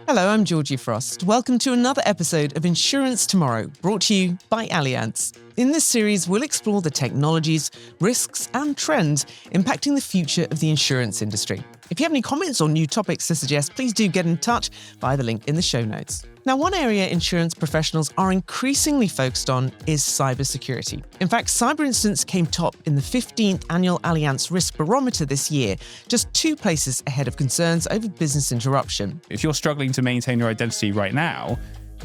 Hello, I'm Georgie Frost. Welcome to another episode of Insurance Tomorrow, brought to you by Allianz. In this series, we'll explore the technologies, risks, and trends impacting the future of the insurance industry. If you have any comments or new topics to suggest, please do get in touch via the link in the show notes. Now, one area insurance professionals are increasingly focused on is cybersecurity. In fact, cyber incidents came top in the 15th annual Allianz Risk Barometer this year, just 2 places ahead of concerns over business interruption. If you're struggling to maintain your identity right now,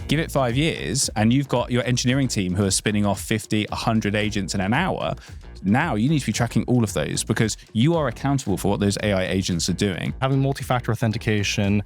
give it 5 years and you've got your engineering team who are spinning off 50, 100 agents in an hour. Now you need to be tracking all of those because you are accountable for what those AI agents are doing. Having multi-factor authentication,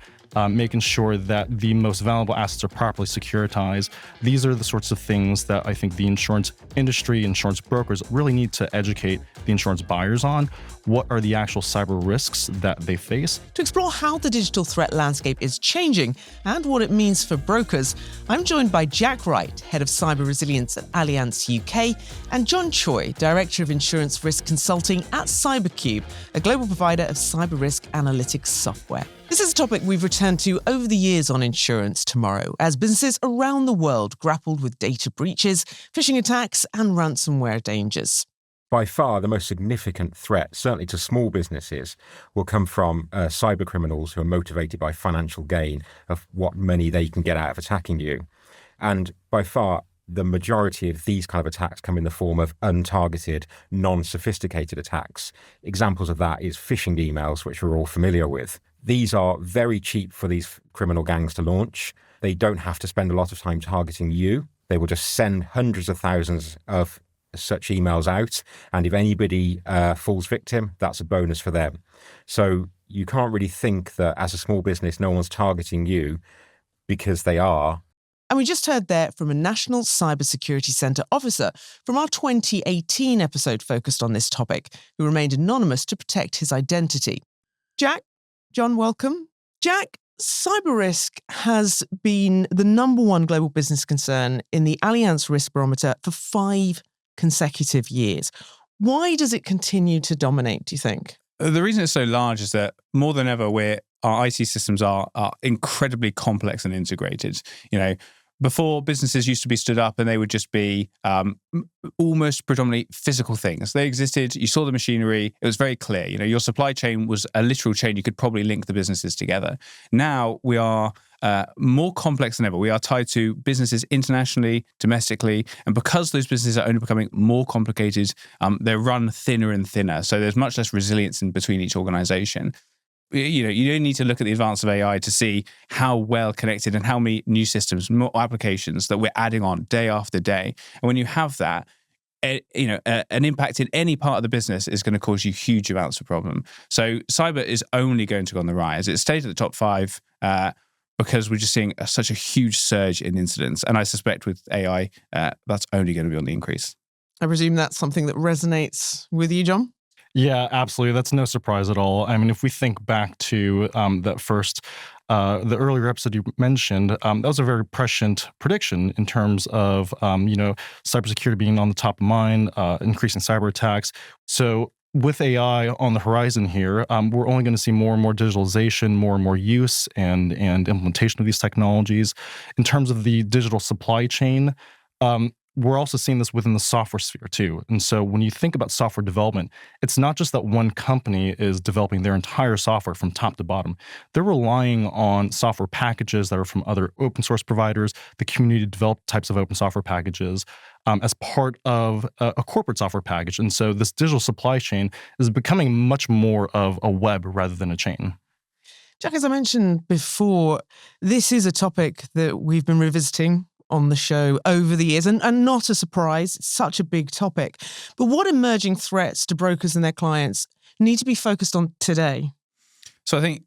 making sure that the most valuable assets are properly securitized. These are the sorts of things that I think the insurance industry, insurance brokers really need to educate the insurance buyers on. What are the actual cyber risks that they face? To explore how the digital threat landscape is changing and what it means for brokers, I'm joined by Jack Wright, Head of Cyber Resilience at Allianz UK, and Jon Choi, Director of Insurance Risk Consulting at CyberCube, a global provider of cyber risk analytics software. This is a topic we've returned to over the years on Insurance Tomorrow, as businesses around the world grappled with data breaches, phishing attacks, and ransomware dangers. By far, the most significant threat, certainly to small businesses, will come from cyber criminals who are motivated by financial gain of what money they can get out of attacking you. And by far, the majority of these kind of attacks come in the form of untargeted, non-sophisticated attacks. Examples of that is phishing emails, which we're all familiar with. These are very cheap for these criminal gangs to launch. They don't have to spend a lot of time targeting you. They will just send hundreds of thousands of such emails out. And if anybody falls victim, that's a bonus for them. So you can't really think that as a small business, no one's targeting you because they are. And we just heard there from a National Cybersecurity Centre officer from our 2018 episode focused on this topic, who remained anonymous to protect his identity. Jack, Jon, welcome. Jack, cyber risk has been the number one global business concern in the Allianz Risk Barometer for 5 consecutive years. Why does it continue to dominate, do you think? The reason it's so large is that more than ever, our IT systems are incredibly complex and integrated. Before, businesses used to be stood up and they would just be almost predominantly physical things. They existed, you saw the machinery, it was very clear. Your supply chain was a literal chain. You could probably link the businesses together. Now we are more complex than ever. We are tied to businesses internationally, domestically, and because those businesses are only becoming more complicated, they're run thinner and thinner. So there's much less resilience in between each organization. You don't need to look at the advance of AI to see how well connected and how many new systems, more applications that we're adding on day after day. And when you have that, an impact in any part of the business is going to cause you huge amounts of problem. So cyber is only going to go on the rise. It stayed at the top 5 because we're just seeing such a huge surge in incidents. And I suspect with AI, that's only going to be on the increase. I presume that's something that resonates with you, Jon? Yeah, absolutely. That's no surprise at all. I mean, if we think back to the earlier episode you mentioned, that was a very prescient prediction in terms of, cybersecurity being on the top of mind, increasing cyber attacks. So with AI on the horizon here, we're only going to see more and more digitalization, more and more use and implementation of these technologies. In terms of the digital supply chain, we're also seeing this within the software sphere too. And so when you think about software development, it's not just that one company is developing their entire software from top to bottom. They're relying on software packages that are from other open source providers, the community developed types of open software packages as part of a corporate software package. And so this digital supply chain is becoming much more of a web rather than a chain. Jack, as I mentioned before, this is a topic that we've been revisiting on the show over the years, and not a surprise, it's such a big topic. But what emerging threats do brokers and their clients need to be focused on today? So I think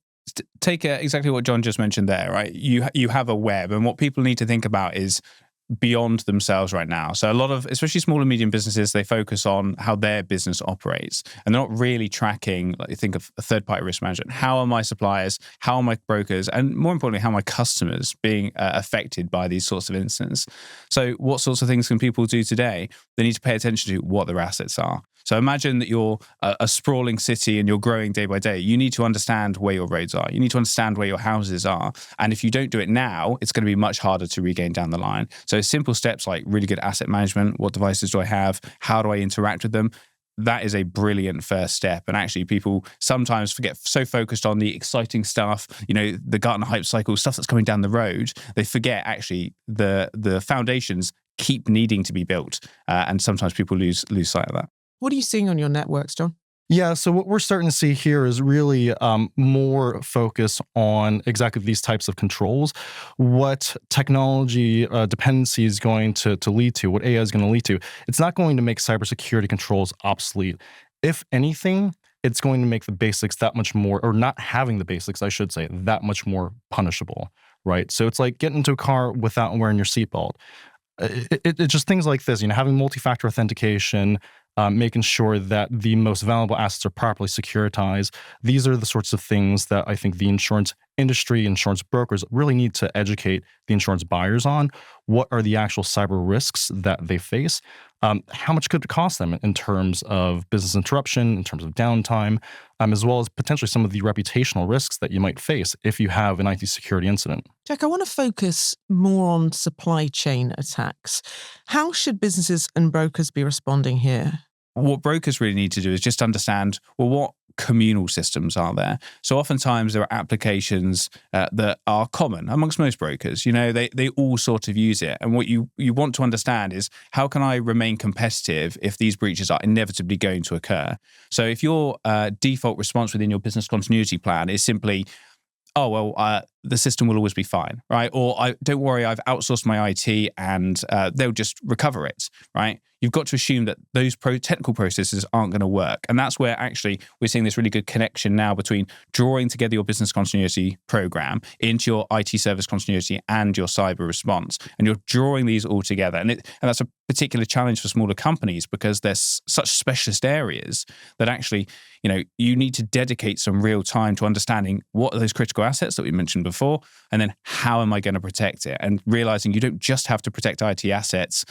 take exactly what Jon just mentioned there, right? You have a web, and what people need to think about is beyond themselves right now. So a lot of, especially small and medium businesses, they focus on how their business operates, and they're not really tracking, like you think of a third-party risk management. How are my suppliers, how are my brokers, and more importantly, how are my customers being affected by these sorts of incidents? So what sorts of things can people do today? They need to pay attention to what their assets are. So imagine that you're a sprawling city and you're growing day by day. You need to understand where your roads are. You need to understand where your houses are. And if you don't do it now, it's going to be much harder to regain down the line. So simple steps like really good asset management. What devices do I have? How do I interact with them? That is a brilliant first step. And actually, people sometimes get so focused on the exciting stuff, the Gartner hype cycle, stuff that's coming down the road, they forget actually the foundations keep needing to be built. And sometimes people lose sight of that. What are you seeing on your networks, Jon? Yeah, so what we're starting to see here is really more focus on exactly these types of controls, what technology dependency is going to lead to, what AI is going to lead to. It's not going to make cybersecurity controls obsolete. If anything, it's going to make the basics that much more, or not having the basics, I should say, that much more punishable, right? So it's like getting into a car without wearing your seatbelt. It's just things like this, having multi-factor authentication, making sure that the most valuable assets are properly securitized. These are the sorts of things that I think the insurance industry, insurance brokers really need to educate the insurance buyers on. What are the actual cyber risks that they face? How much could it cost them in terms of business interruption, in terms of downtime, as well as potentially some of the reputational risks that you might face if you have an IT security incident? Jack, I want to focus more on supply chain attacks. How should businesses and brokers be responding here? What brokers really need to do is just understand, well, what communal systems are there? So oftentimes there are applications that are common amongst most brokers. They all sort of use it. And what you want to understand is, how can I remain competitive if these breaches are inevitably going to occur? So if your default response within your business continuity plan is simply, the system will always be fine, right? Or don't worry, I've outsourced my IT and they'll just recover it, right? You've got to assume that those technical processes aren't going to work. And that's where actually we're seeing this really good connection now between drawing together your business continuity program into your IT service continuity and your cyber response. And you're drawing these all together. And that's a particular challenge for smaller companies, because there's such specialist areas that actually, you need to dedicate some real time to understanding what are those critical assets that we mentioned before, and then how am I going to protect it? And realizing you don't just have to protect IT assets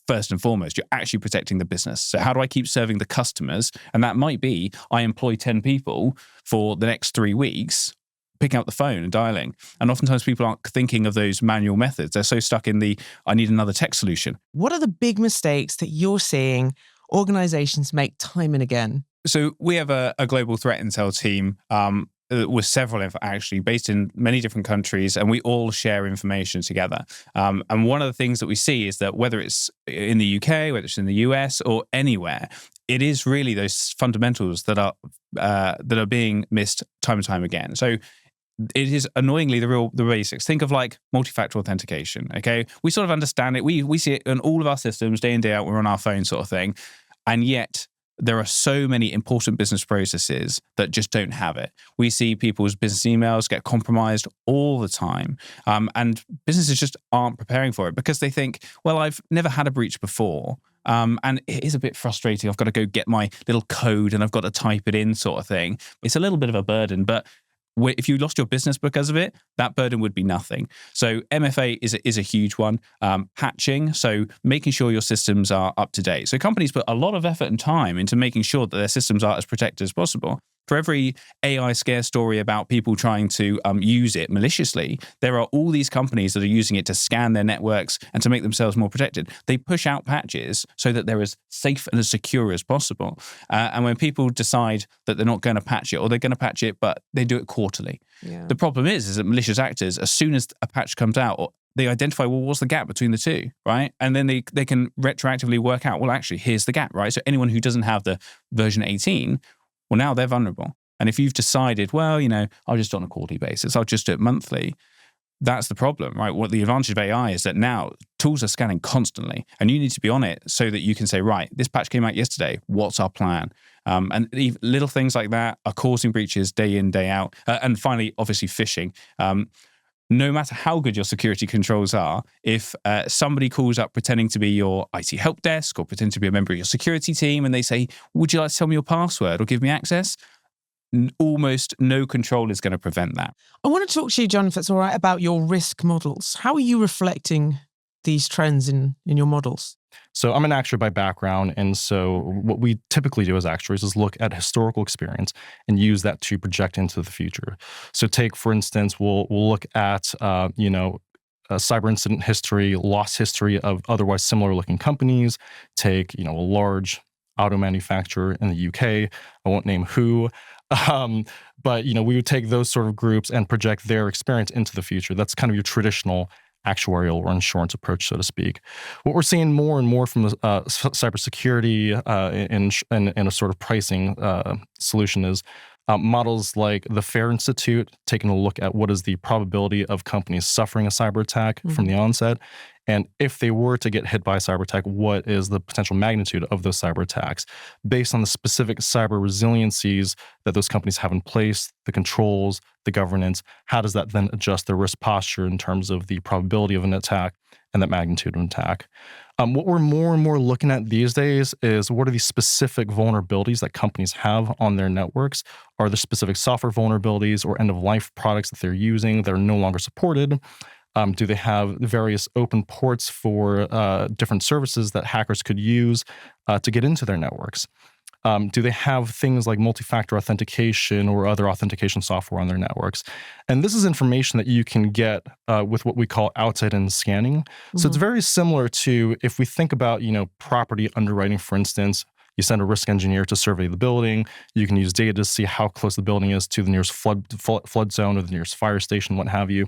first and foremost, you're actually protecting the business. So how do I keep serving the customers? And that might be, I employ 10 people for the next 3 weeks, picking up the phone and dialing. And oftentimes people aren't thinking of those manual methods. They're so stuck in I need another tech solution. What are the big mistakes that you're seeing organizations make time and again? So we have a global threat intel team with several actually based in many different countries, and we all share information together. And one of the things that we see is that whether it's in the UK, whether it's in the US or anywhere, it is really those fundamentals that are being missed time and time again. So it is annoyingly the basics. Think of like multi-factor authentication. Okay, we sort of understand it. We see it in all of our systems day in, day out. We're on our phone, sort of thing, and yet there are so many important business processes that just don't have it. We see people's business emails get compromised all the time. And businesses just aren't preparing for it because they think, well, I've never had a breach before. And it is a bit frustrating. I've got to go get my little code and I've got to type it in, sort of thing. It's a little bit of a burden, but if you lost your business because of it, that burden would be nothing. So MFA is a huge one. Patching, so making sure your systems are up to date. So companies put a lot of effort and time into making sure that their systems are as protected as possible. For every AI scare story about people trying to use it maliciously, there are all these companies that are using it to scan their networks and to make themselves more protected. They push out patches so that they're as safe and as secure as possible. And when people decide that they're not going to patch it, or they're going to patch it, but they do it quarterly. Yeah. The problem is that malicious actors, as soon as a patch comes out, they identify, well, what's the gap between the two, right? And then they can retroactively work out, well, actually, here's the gap, right? So anyone who doesn't have the version 18, well, now they're vulnerable. And if you've decided, well, I'll just do it on a quarterly basis, I'll just do it monthly, that's the problem, right? What the advantage of AI is that now tools are scanning constantly and you need to be on it so that you can say, right, this patch came out yesterday, what's our plan? And little things like that are causing breaches day in, day out. And finally, obviously, phishing. No matter how good your security controls are, if somebody calls up pretending to be your IT help desk or pretending to be a member of your security team and they say, would you like to tell me your password or give me access? Almost no control is going to prevent that. I want to talk to you, Jon, if that's all right, about your risk models. How are you reflecting these trends in your models? So I'm an actuary by background, and so what we typically do as actuaries is look at historical experience and use that to project into the future. So take, for instance, we'll look at cyber incident history, loss history of otherwise similar looking companies. Take a large auto manufacturer in the UK. I won't name who. But we would take those sort of groups and project their experience into the future. That's kind of your traditional actuarial or insurance approach, so to speak. What we're seeing more and more from the cybersecurity in a sort of pricing solution is models like the FAIR Institute, taking a look at what is the probability of companies suffering a cyber attack from the onset. And if they were to get hit by a cyber attack, what is the potential magnitude of those cyber attacks? Based on the specific cyber resiliencies that those companies have in place, the controls, the governance, how does that then adjust their risk posture in terms of the probability of an attack and that magnitude of an attack? What we're more and more looking at these days is what are the specific vulnerabilities that companies have on their networks? Are there specific software vulnerabilities or end-of-life products that they're using that are no longer supported? Do they have various open ports for different services that hackers could use to get into their networks? Do they have things like multi-factor authentication or other authentication software on their networks? And this is information that you can get with what we call outside-in scanning. So it's very similar to if we think about, property underwriting, for instance. You send a risk engineer to survey the building. You can use data to see how close the building is to the nearest flood zone or the nearest fire station, what have you.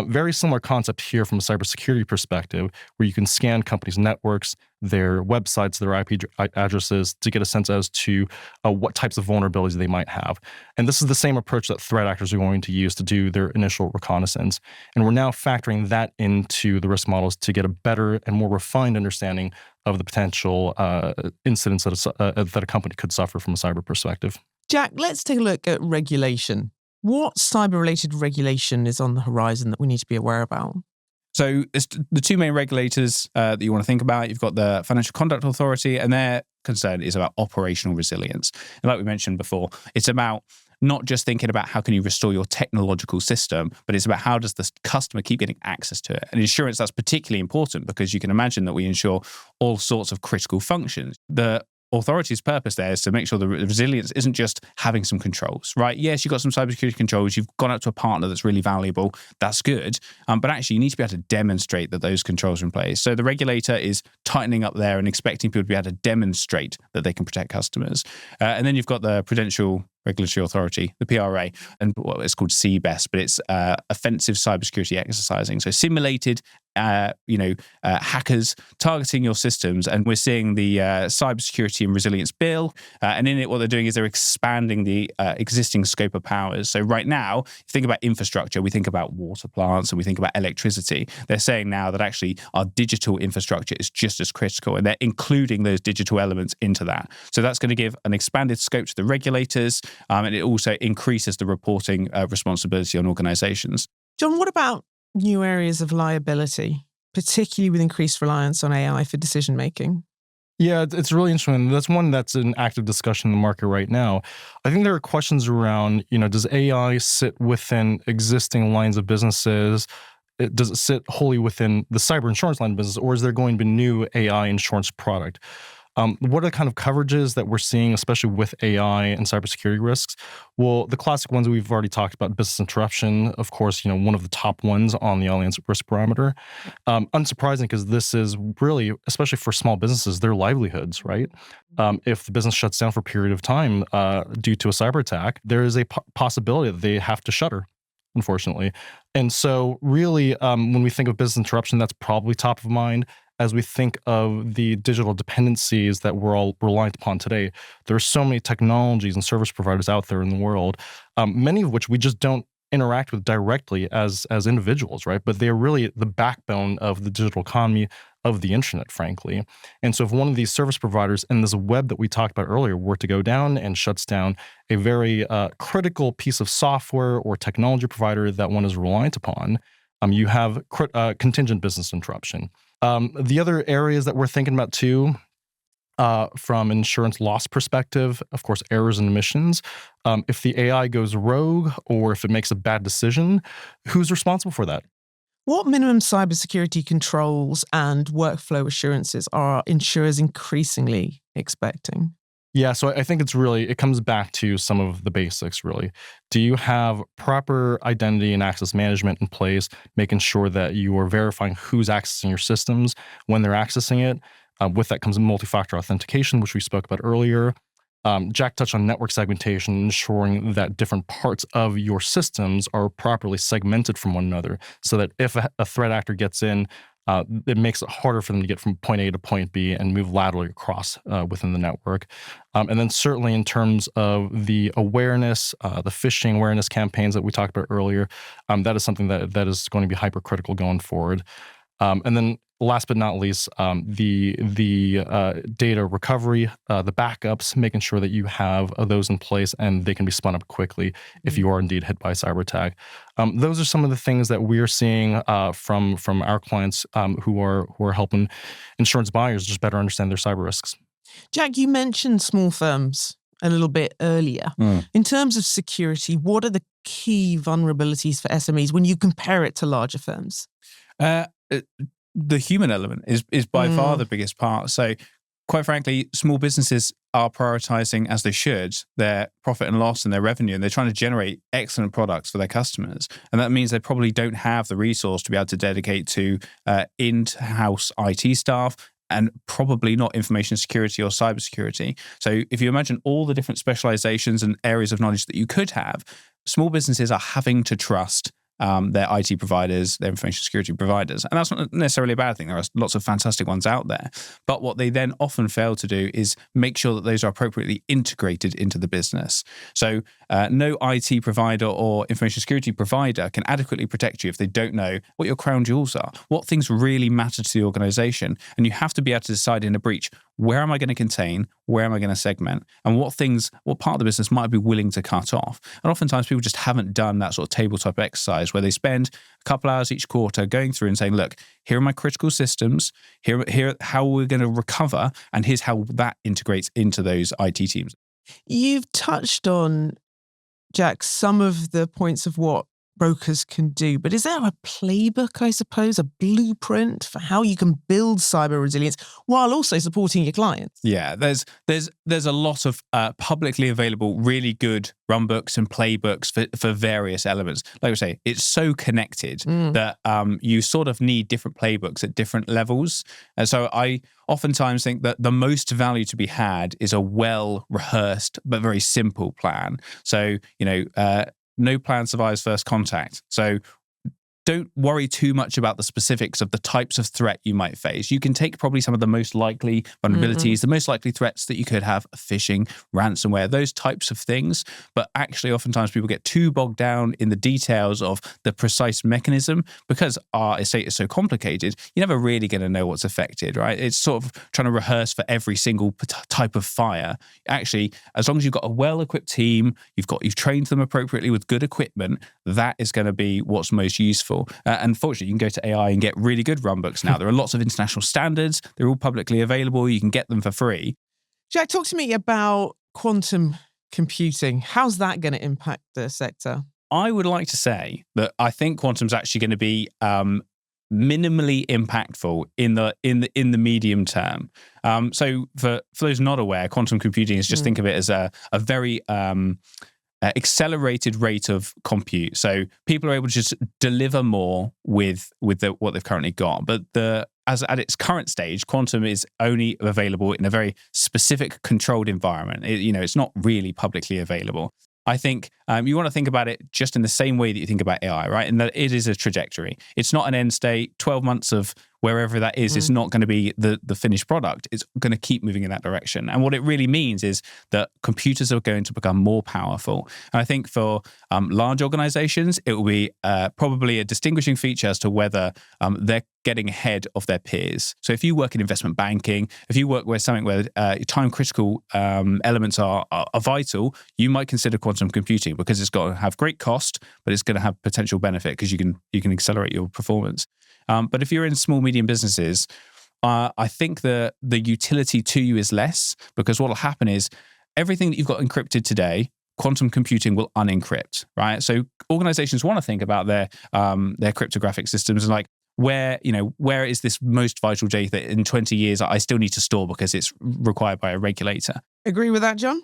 Very similar concept here from a cybersecurity perspective, where you can scan companies' networks, their websites, their IP addresses to get a sense as to what types of vulnerabilities they might have. And this is the same approach that threat actors are going to use to do their initial reconnaissance. And we're now factoring that into the risk models to get a better and more refined understanding of the potential incidents that a company could suffer from a cyber perspective. Jack, let's take a look at regulation. What cyber-related regulation is on the horizon that we need to be aware about? So it's the two main regulators that you want to think about. You've got the Financial Conduct Authority, and their concern is about operational resilience. And like we mentioned before, it's about not just thinking about how can you restore your technological system, but it's about how does the customer keep getting access to it. And insurance, that's particularly important because you can imagine that we insure all sorts of critical functions. The authority's purpose there is to make sure the resilience isn't just having some controls, right? Yes, you've got some cybersecurity controls. You've gone out to a partner that's really valuable. That's good. But actually, you need to be able to demonstrate that those controls are in place. So the regulator is tightening up there and expecting people to be able to demonstrate that they can protect customers. And then you've got the Prudential Regulatory Authority, the PRA, and what it's called CBEST, but it's offensive cybersecurity exercising. So simulated hackers targeting your systems. And we're seeing the Cybersecurity and Resilience Bill. And in it, what they're doing is they're expanding the existing scope of powers. So right now, if you think about infrastructure, we think about water plants and we think about electricity. They're saying now that actually our digital infrastructure is just as critical, and they're including those digital elements into that. So that's going to give an expanded scope to the regulators, and it also increases the reporting responsibility on organizations. Jon, what about new areas of liability, particularly with increased reliance on AI for decision making? Yeah, it's really interesting. That's one that's an active discussion in the market right now. I think there are questions around, does AI sit within existing lines of businesses? Does it sit wholly within the cyber insurance line of business, or is there going to be new AI insurance product? What are the kind of coverages that we're seeing, especially with AI and cybersecurity risks? Well, the classic ones we've already talked about, business interruption, of course, one of the top ones on the Allianz risk parameter. Unsurprising, because this is really, especially for small businesses, their livelihoods, right? If the business shuts down for a period of time due to a cyber attack, there is a possibility that they have to shutter, unfortunately. And so really, when we think of business interruption, that's probably top of mind. As we think of the digital dependencies that we're all reliant upon today, there are so many technologies and service providers out there in the world, many of which we just don't interact with directly as individuals, right? But they're really the backbone of the digital economy, of the internet, frankly. And so if one of these service providers in this web that we talked about earlier were to go down and shuts down a very critical piece of software or technology provider that one is reliant upon, you have contingent business interruption. The other areas that we're thinking about too, from an insurance loss perspective, of course, errors and omissions. If the AI goes rogue or if it makes a bad decision, who's responsible for that? What minimum cybersecurity controls and workflow assurances are insurers increasingly expecting? Yeah, so I think it comes back to some of the basics, really. Do you have proper identity and access management in place, making sure that you are verifying who's accessing your systems when they're accessing it? With that comes multi-factor authentication, which we spoke about earlier. Jack touched on network segmentation, ensuring that different parts of your systems are properly segmented from one another, so that if a threat actor gets in, it makes it harder for them to get from point A to point B and move laterally across within the network. And then certainly in terms of the awareness, the phishing awareness campaigns that we talked about earlier, that is something that is going to be hypercritical going forward. And then last but not least, the data recovery, the backups, making sure that you have those in place and they can be spun up quickly if you are indeed hit by a cyber attack. Those are some of the things that we're seeing from our clients who are helping insurance buyers just better understand their cyber risks. Jack, you mentioned small firms a little bit earlier. In terms of security, what are the key vulnerabilities for SMEs when you compare it to larger firms? The human element is by far the biggest part. So quite frankly, small businesses are prioritizing, as they should, their profit and loss and their revenue, and they're trying to generate excellent products for their customers. And that means they probably don't have the resource to be able to dedicate to in-house IT staff, and probably not information security or cybersecurity. So if you imagine all the different specializations and areas of knowledge that you could have, small businesses are having to trust their IT providers, their information security providers. And that's not necessarily a bad thing. There are lots of fantastic ones out there. But what they then often fail to do is make sure that those are appropriately integrated into the business. So no IT provider or information security provider can adequately protect you if they don't know what your crown jewels are, what things really matter to the organization. And you have to be able to decide in a breach, where am I going to contain? Where am I going to segment? And what part of the business might I be willing to cut off? And oftentimes people just haven't done that sort of tabletop exercise where they spend a couple hours each quarter going through and saying, look, here are my critical systems, here how we're going to recover, and here's how that integrates into those IT teams. You've touched on, Jack, some of the points of what brokers can do, but is there a playbook, I suppose, a blueprint for how you can build cyber resilience while also supporting your clients? Yeah, there's a lot of publicly available, really good runbooks and playbooks for various elements. Like I say, it's so connected that you sort of need different playbooks at different levels. And so I oftentimes think that the most value to be had is a well-rehearsed but very simple plan. So, no plan survives first contact. So don't worry too much about the specifics of the types of threat you might face. You can take probably some of the most likely vulnerabilities, the most likely threats that you could have, phishing, ransomware, those types of things. But actually, oftentimes people get too bogged down in the details of the precise mechanism because our estate is so complicated. You're never really going to know what's affected, right? It's sort of trying to rehearse for every single type of fire. Actually, as long as you've got a well-equipped team, you've trained them appropriately with good equipment, that is going to be what's most useful. And fortunately, you can go to AI and get really good runbooks now. There are lots of international standards. They're all publicly available. You can get them for free. Jack, talk to me about quantum computing. How's that going to impact the sector? I would like to say that I think quantum's actually going to be minimally impactful in the medium term. So for those not aware, quantum computing is just think of it as a very accelerated rate of compute. So people are able to just deliver more with what they've currently got. But at its current stage, quantum is only available in a very specific controlled environment. It's not really publicly available. I think you want to think about it just in the same way that you think about AI, right? And that it is a trajectory. It's not an end state. 12 months of wherever that is not going to be the finished product. It's going to keep moving in that direction. And what it really means is that computers are going to become more powerful. And I think for large organizations, it will be probably a distinguishing feature as to whether they're getting ahead of their peers. So if you work in investment banking, if you work where time critical elements are vital, you might consider quantum computing because it's got to have great cost, but it's going to have potential benefit because you can accelerate your performance. But if you're in small, medium businesses, I think the utility to you is less because what will happen is everything that you've got encrypted today, quantum computing will unencrypt, right? So organizations want to think about their cryptographic systems and like, where is this most vital data that in 20 years I still need to store because it's required by a regulator? Agree with that, Jon?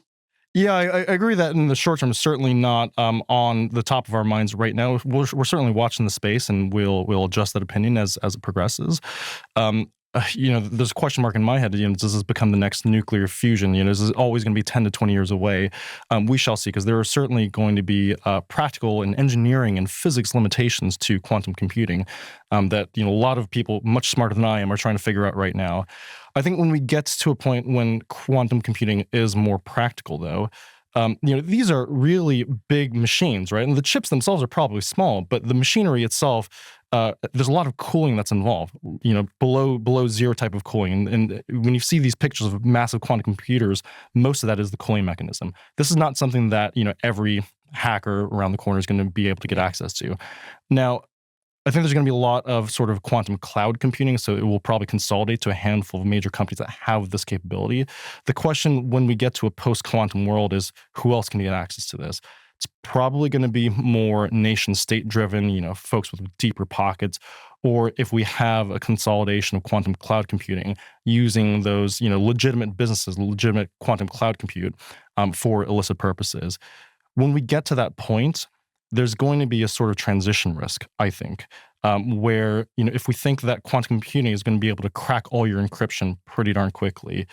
Yeah, I agree that in the short term, it's certainly not on the top of our minds right now. We're certainly watching the space, and we'll adjust that opinion as it progresses. There's a question mark in my head. Does this become the next nuclear fusion? Is this always going to be 10 to 20 years away? We shall see, because there are certainly going to be practical and engineering and physics limitations to quantum computing that a lot of people much smarter than I am are trying to figure out right now. I think when we get to a point when quantum computing is more practical, though, these are really big machines, right? And the chips themselves are probably small, but the machinery itself, there's a lot of cooling that's involved, below zero type of cooling. And when you see these pictures of massive quantum computers, most of that is the cooling mechanism. This is not something that, every hacker around the corner is going to be able to get access to. Now, I think there's going to be a lot of sort of quantum cloud computing, so it will probably consolidate to a handful of major companies that have this capability. The question when we get to a post-quantum world is, who else can get access to this? It's probably going to be more nation-state driven, folks with deeper pockets, or if we have a consolidation of quantum cloud computing using those, legitimate businesses, legitimate quantum cloud compute for illicit purposes. When we get to that point, there's going to be a sort of transition risk, I think, where, if we think that quantum computing is going to be able to crack all your encryption pretty darn quickly,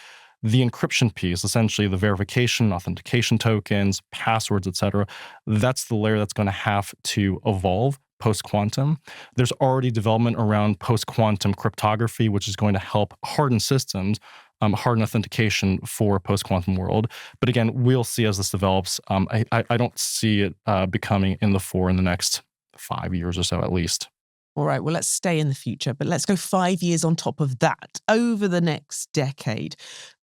the encryption piece, essentially the verification, authentication tokens, passwords, et cetera, that's the layer that's going to have to evolve post-quantum. There's already development around post-quantum cryptography, which is going to help harden systems, harden authentication for a post-quantum world. But again, we'll see as this develops. I don't see it becoming in the fore in the next 5 years or so, at least. All right, well, let's stay in the future, but let's go 5 years on top of that, over the next decade.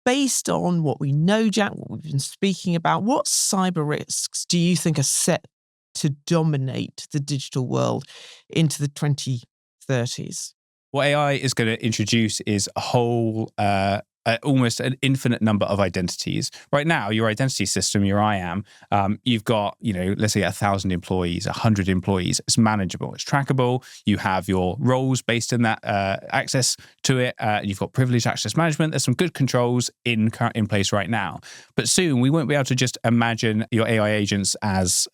Based on what we know, Jack, what we've been speaking about, what cyber risks do you think are set to dominate the digital world into the 2030s? What AI is going to introduce is a whole, almost an infinite number of identities. Right now, your identity system, your IAM, you've got, let's say 1,000 employees, 100 employees. It's manageable, it's trackable. You have your roles based in that access to it. You've got privileged access management. There's some good controls in place right now. But soon, we won't be able to just imagine your AI agents as,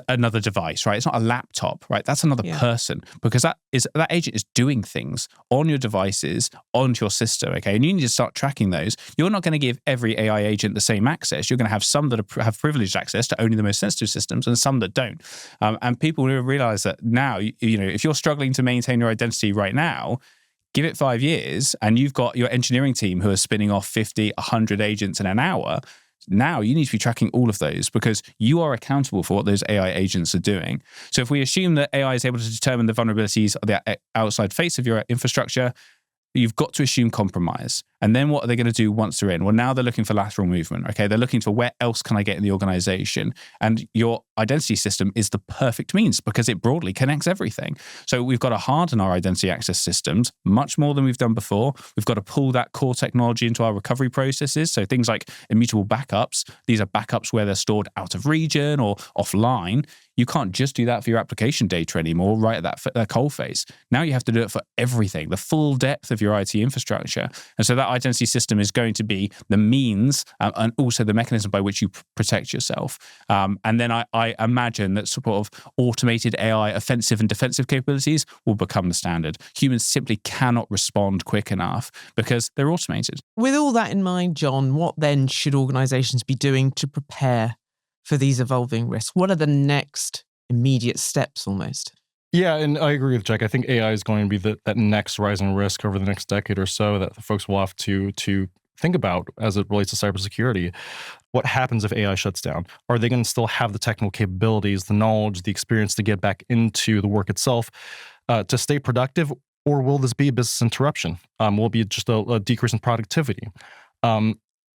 another device, right? It's not a laptop, right? That's another person, because that agent is doing things on your devices, onto your system, okay? And you need to start tracking those. You're not going to give every AI agent the same access. You're going to have some that have privileged access to only the most sensitive systems and some that don't. And people will realize that now, if you're struggling to maintain your identity right now, give it 5 years and you've got your engineering team who are spinning off 50, 100 agents in an hour. Now you need to be tracking all of those because you are accountable for what those AI agents are doing. So if we assume that AI is able to determine the vulnerabilities of the outside face of your infrastructure, you've got to assume compromise. And then what are they going to do once they're in? Well, now they're looking for lateral movement, okay? They're looking for where else can I get in the organization? And your identity system is the perfect means because it broadly connects everything. So we've got to harden our identity access systems much more than we've done before. We've got to pull that core technology into our recovery processes. So things like immutable backups, these are backups where they're stored out of region or offline. You can't just do that for your application data anymore, right at that coal face. Now you have to do it for everything, the full depth of your IT infrastructure. And so that identity system is going to be the means and also the mechanism by which you protect yourself. And then I imagine that sort of automated AI offensive and defensive capabilities will become the standard. Humans simply cannot respond quick enough because they're automated. With all that in mind, Jon, what then should organizations be doing to prepare for these evolving risks? What are the next immediate steps almost? Yeah, and I agree with Jack. I think AI is going to be that next rising risk over the next decade or so that the folks will have to think about as it relates to cybersecurity. What happens if AI shuts down? Are they going to still have the technical capabilities, the knowledge, the experience to get back into the work itself to stay productive? Or will this be a business interruption? Will it be just a decrease in productivity?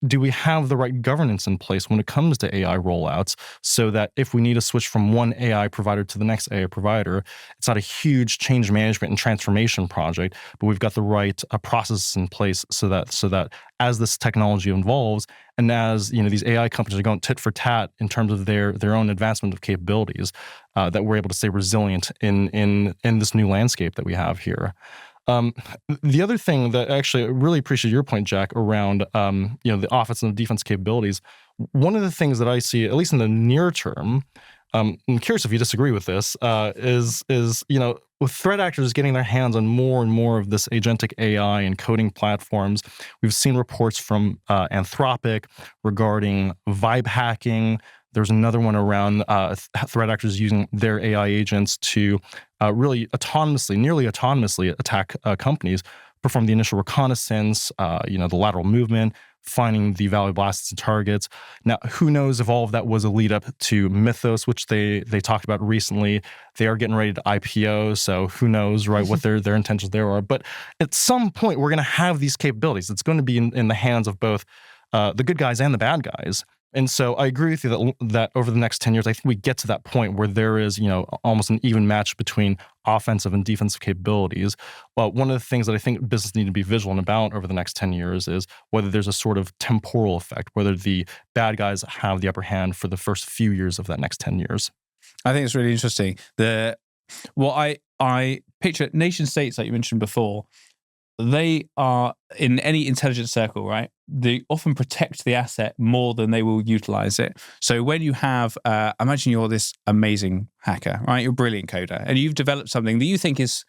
do we have the right governance in place when it comes to AI rollouts so that if we need to switch from one AI provider to the next AI provider, it's not a huge change management and transformation project, but we've got the right processes in place so that as this technology evolves and as these AI companies are going tit for tat in terms of their own advancement of capabilities, that we're able to stay resilient in this new landscape that we have here. The other thing that actually I really appreciate your point, Jack, around the offense and the defense capabilities. One of the things that I see, at least in the near term, I'm curious if you disagree with this, is with threat actors getting their hands on more and more of this agentic AI and coding platforms. We've seen reports from Anthropic regarding vibe hacking. There's another one around threat actors using their AI agents to really nearly autonomously attack companies, perform the initial reconnaissance, the lateral movement, finding the valuable assets and targets. Now, who knows if all of that was a lead up to Mythos, which they talked about recently. They are getting ready to IPO, so who knows, right, what their intentions there are. But at some point, we're going to have these capabilities. It's going to be in the hands of both the good guys and the bad guys. And so I agree with you that over the next 10 years, I think we get to that point where there is, almost an even match between offensive and defensive capabilities. But one of the things that I think business need to be vigilant about over the next 10 years is whether there's a sort of temporal effect, whether the bad guys have the upper hand for the first few years of that next 10 years. I think it's really interesting. I picture nation states, like you mentioned before, they are in any intelligence circle, right? They often protect the asset more than they will utilize it. So when you have, imagine you're this amazing hacker, right? You're a brilliant coder, and you've developed something that you think is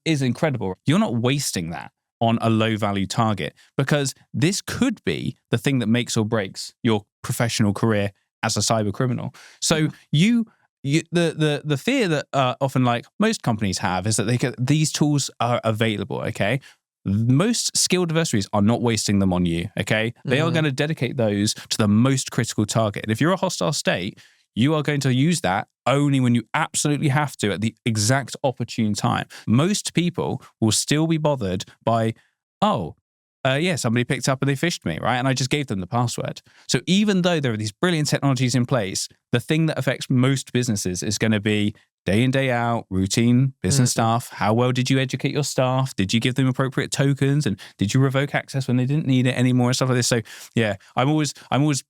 incredible. You're not wasting that on a low value target, because this could be the thing that makes or breaks your professional career as a cyber criminal. So the fear that often, like most companies have, is that these tools are available, okay? Most skilled adversaries are not wasting them on you, okay? They are going to dedicate those to the most critical target. And if you're a hostile state, you are going to use that only when you absolutely have to at the exact opportune time. Most people will still be bothered by, somebody picked up and they phished me, right? And I just gave them the password. So even though there are these brilliant technologies in place, the thing that affects most businesses is going to be day in, day out, routine business stuff. How well did you educate your staff? Did you give them appropriate tokens? And did you revoke access when they didn't need it anymore and stuff like this? So yeah, I'm always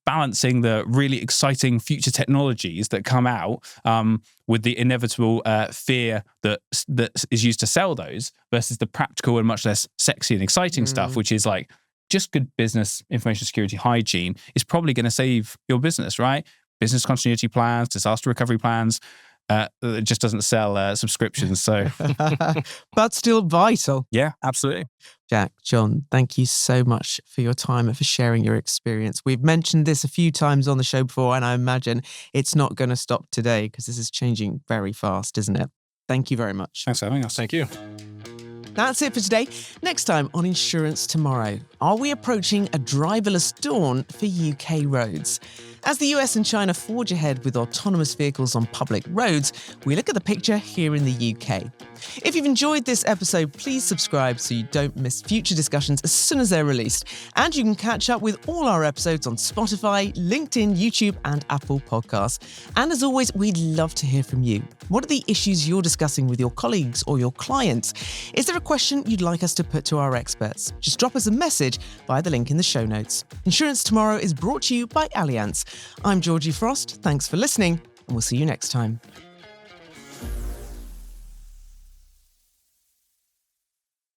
balancing the really exciting future technologies that come out with the inevitable fear that is used to sell those versus the practical and much less sexy and exciting stuff, which is like just good business information security hygiene is probably going to save your business, right? Business continuity plans, disaster recovery plans. It just doesn't sell subscriptions, so but still vital. Yeah, absolutely. Jack, Jon, thank you so much for your time and for sharing your experience. We've mentioned this a few times on the show before, and I imagine it's not going to stop today because this is changing very fast, isn't it? Thank you very much. Thanks for having us. Thank you. That's it for today. Next time on Insurance Tomorrow, are we approaching a driverless dawn for UK roads? As the US and China forge ahead with autonomous vehicles on public roads, we look at the picture here in the UK. If you've enjoyed this episode, please subscribe so you don't miss future discussions as soon as they're released. And you can catch up with all our episodes on Spotify, LinkedIn, YouTube, and Apple Podcasts. And as always, we'd love to hear from you. What are the issues you're discussing with your colleagues or your clients? Is there a question you'd like us to put to our experts? Just drop us a message via the link in the show notes. Insurance Tomorrow is brought to you by Allianz. I'm Georgie Frost. Thanks for listening, and we'll see you next time.